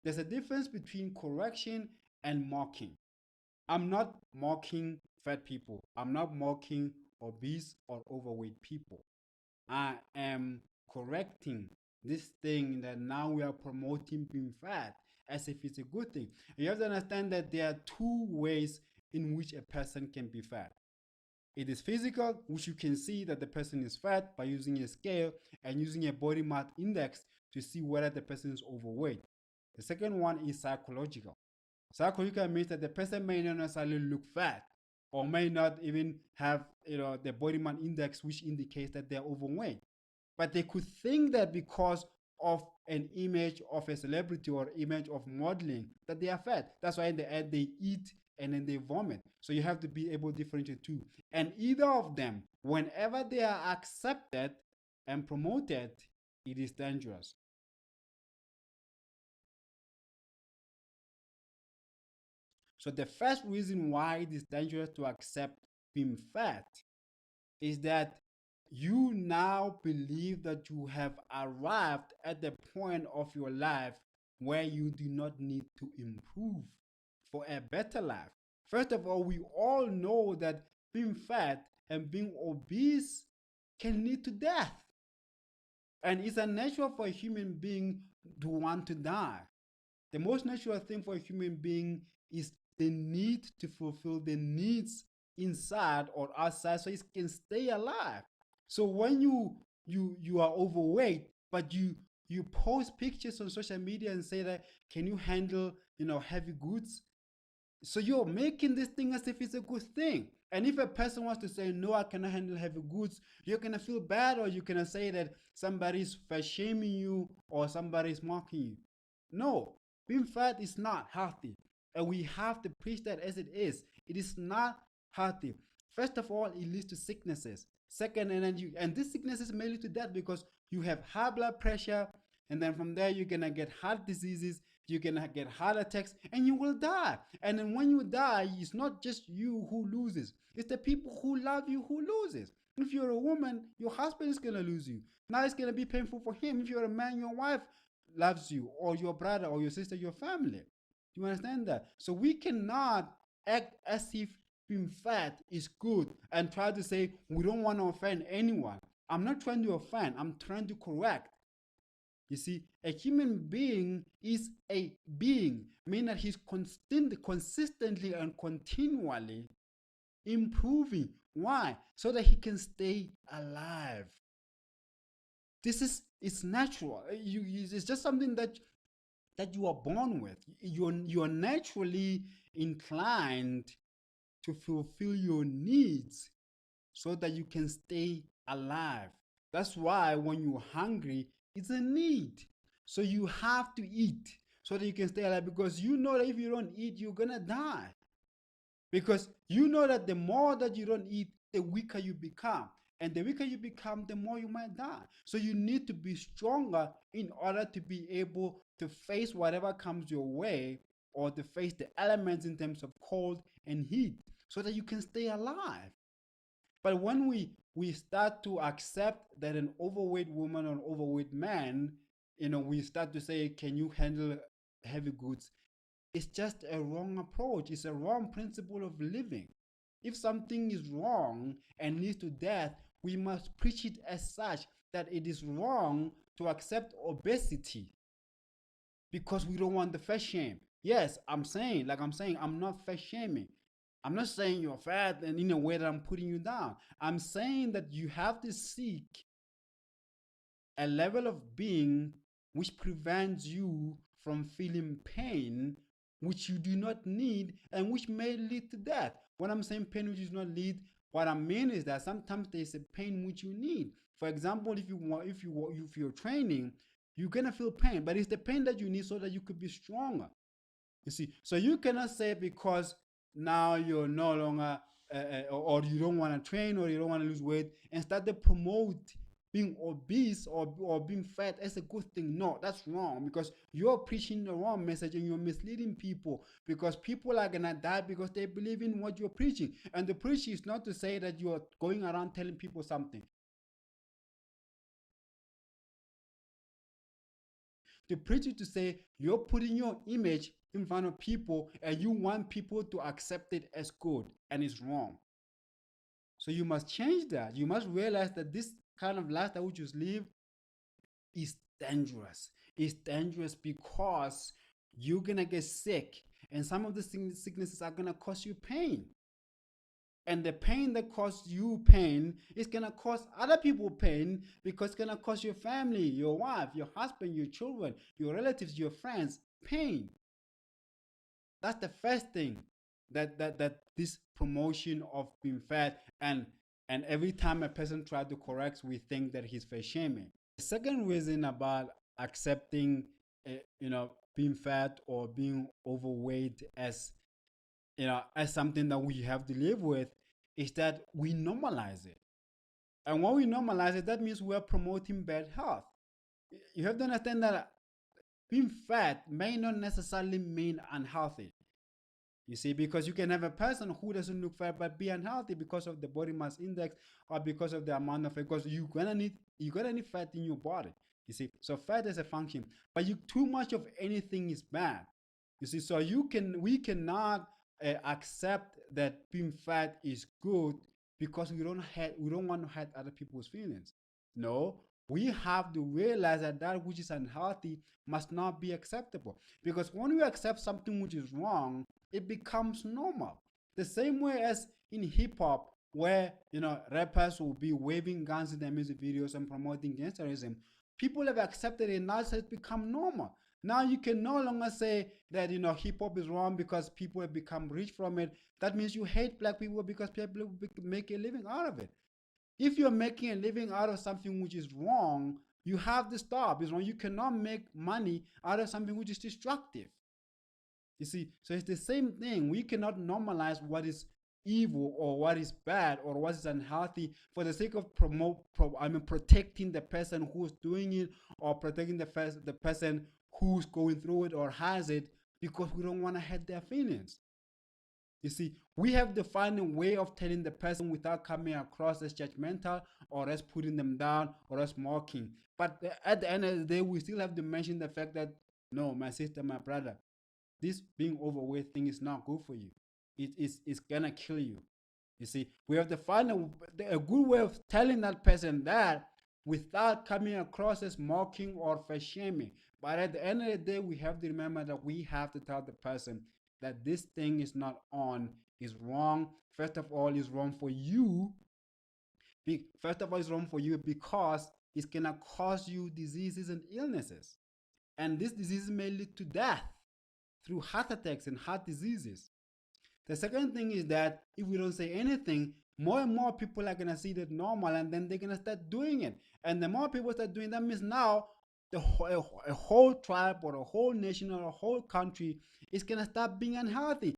There's a difference between correction and mocking. I'm not mocking fat people. I'm not mocking obese or overweight people. I am correcting this thing that now we are promoting being fat as if it's a good thing. You have to understand that there are two ways in which a person can be fat. It is physical, which you can see that the person is fat by using a scale and using a body mass index to see whether the person is overweight. The second one is psychological. Psychological means that the person may not necessarily look fat or may not even have the body mass index, which indicates that they're overweight. But they could think that because of an image of a celebrity or image of modeling that they are fat. That's why in the end they eat and then they vomit. So you have to be able to differentiate two. And either of them, whenever they are accepted and promoted, it is dangerous. So the first reason why it is dangerous to accept being fat is that you now believe that you have arrived at the point of your life where you do not need to improve for a better life. First of all, we all know that being fat and being obese can lead to death. And it's unnatural for a human being to want to die. The most natural thing for a human being is the need to fulfill the needs inside or outside so it can stay alive. So when you are overweight, but you post pictures on social media and say that can you handle heavy goods, so you're making this thing as if it's a good thing. And if a person wants to say, no, I cannot handle heavy goods, you're going to feel bad, or you're going to say that somebody's fat shaming you or somebody's mocking you. No, being fat is not healthy. And we have to preach that as it is. It is not healthy. First of all, it leads to sicknesses. Second, and this sicknesses may lead to death because you have high blood pressure, and then from there you're gonna get heart diseases, you're gonna get heart attacks, and you will die. And then when you die, it's not just you who loses, it's the people who love you who loses. If you're a woman, your husband is gonna lose you. Now it's gonna be painful for him. If you're a man, your wife loves you, or your brother, or your sister, your family. Do you understand that? So we cannot act as if being fat is good and try to say we don't want to offend anyone. I'm not trying to offend, I'm trying to correct. You see, a human being is a being, meaning that he's consistently and continually improving. Why? So that he can stay alive. This is it's natural. It's just something that you are born with. You're naturally inclined to fulfill your needs so that you can stay alive. That's why when you're hungry, it's a need. So you have to eat so that you can stay alive, because you know that if you don't eat, you're gonna die. Because you know that the more that you don't eat, the weaker you become. And the weaker you become, the more you might die. So you need to be stronger in order to be able to face whatever comes your way, or to face the elements in terms of cold and heat, so that you can stay alive. But when we start to accept that an overweight woman or an overweight man, we start to say, can you handle heavy goods? It's just a wrong approach. It's a wrong principle of living. If something is wrong and leads to death, we must preach it as such, that it is wrong to accept obesity because we don't want the fat shame. Yes, I'm saying, I'm not fat shaming. I'm not saying you're fat and in a way that I'm putting you down. I'm saying that you have to seek a level of being which prevents you from feeling pain which you do not need and which may lead to death. When I'm saying pain which does not lead, what I mean is that sometimes there's a pain which you need. For example, if you're training, you're gonna feel pain, but it's the pain that you need so that you could be stronger. You see, so you cannot say because now you're no longer or you don't want to train or you don't want to lose weight and start to promote being obese or being fat as a good thing. No, that's wrong, because you're preaching the wrong message and you're misleading people, because people are gonna die because they believe in what you're preaching. And the preaching is not to say that you're going around telling people something. to preach it, to say you're putting your image in front of people and you want people to accept it as good, and it's wrong. So you must change that. You must realize that this kind of lifestyle which you live is dangerous. It's dangerous because you're gonna get sick, and some of the sicknesses are gonna cause you pain. And the pain that causes you pain is gonna cause other people pain, because it's gonna cause your family, your wife, your husband, your children, your relatives, your friends pain. That's the first thing, that this promotion of being fat, and every time a person tries to correct, we think that he's fat shaming. The second reason about accepting, being fat or being overweight as, as something that we have to live with, is that we normalize it. And when we normalize it, that means we're promoting bad health. You have to understand that being fat may not necessarily mean unhealthy. You see, because you can have a person who doesn't look fat but be unhealthy because of the body mass index, or because of the amount of fat, because you're gonna need fat in your body. You see, so fat is a function, but too much of anything is bad. You see, so we cannot accept that being fat is good, because we don't want to hurt other people's feelings. No, we have to realize that that which is unhealthy must not be acceptable, because when we accept something which is wrong, it becomes normal. The same way as in hip hop, where rappers will be waving guns in their music videos and promoting gangsterism. People have accepted it now, so it's become normal. Now you can no longer say that hip hop is wrong because people have become rich from it. That means you hate black people because people make a living out of it. If you're making a living out of something which is wrong, you have to stop. It's wrong. You cannot make money out of something which is destructive. You see, so it's the same thing. We cannot normalize what is evil or what is bad or what is unhealthy for the sake of protecting the person who's doing it, or protecting the person who's going through it or has it, because we don't want to hurt their feelings. You see, we have to find a way of telling the person without coming across as judgmental, or as putting them down, or as mocking. But at the end of the day, we still have to mention the fact that, no, my sister, my brother, this being overweight thing is not good for you. It's gonna kill you. You see, we have to find a good way of telling that person that, without coming across as mocking or for shaming. But at the end of the day, we have to remember that we have to tell the person that this thing is not on, is wrong. First of all, it's wrong for you. First of all, it's wrong for you because it's gonna cause you diseases and illnesses. And this disease may lead to death through heart attacks and heart diseases. The second thing is that if we don't say anything, more and more people are going to see that normal, and then they're going to start doing it. And the more people start doing that, means now a whole tribe or a whole nation or a whole country is going to start being unhealthy.